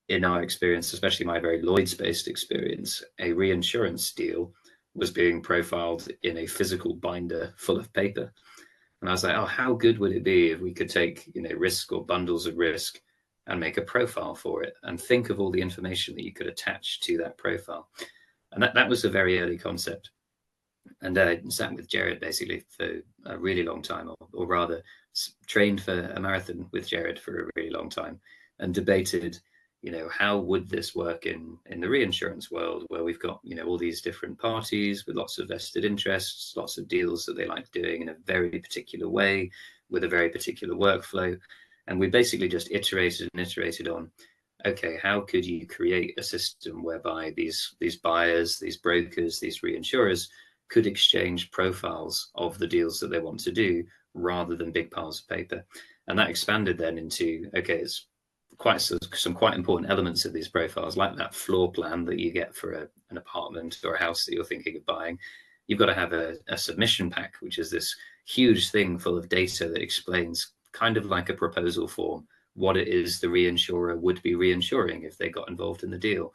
in our experience, especially my very Lloyd's-based experience, a reinsurance deal was being profiled in a physical binder full of paper. And I was like, oh, how good would it be if we could take, risk or bundles of risk and make a profile for it and think of all the information that you could attach to that profile. And that was a very early concept. And I sat with Jerad basically for a really long time, or rather trained for a marathon with Jerad for a really long time and debated, how would this work in the reinsurance world where we've got, all these different parties with lots of vested interests, lots of deals that they like doing in a very particular way with a very particular workflow. And we basically just iterated and iterated on, okay, how could you create a system whereby these buyers, these brokers, these reinsurers could exchange profiles of the deals that they want to do rather than big piles of paper. And that expanded then into, okay, it's some quite important elements of these profiles, like that floor plan that you get for an apartment or a house that you're thinking of buying. You've got to have a submission pack, which is this huge thing full of data that explains, kind of like a proposal form, what it is the reinsurer would be reinsuring if they got involved in the deal.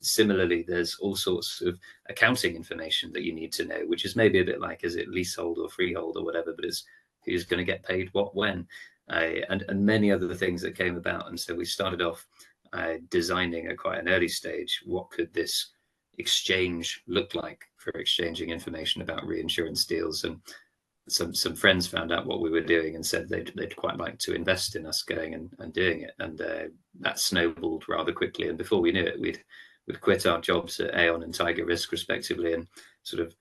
Similarly, there's all sorts of accounting information that you need to know, which is maybe a bit like, is it leasehold or freehold or whatever, but it's who's going to get paid what when, and many other things that came about. And so we started off designing at quite an early stage, what could this exchange look like for exchanging information about reinsurance deals. And some friends found out what we were doing and said they'd quite like to invest in us going and doing it. And that snowballed rather quickly. And before we knew it, we'd quit our jobs at Aon and Tiger Risk respectively and sort of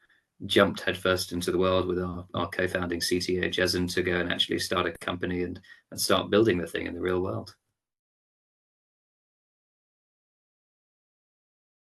jumped headfirst into the world with our co-founding CTO, Jason, to go and actually start a company and start building the thing in the real world.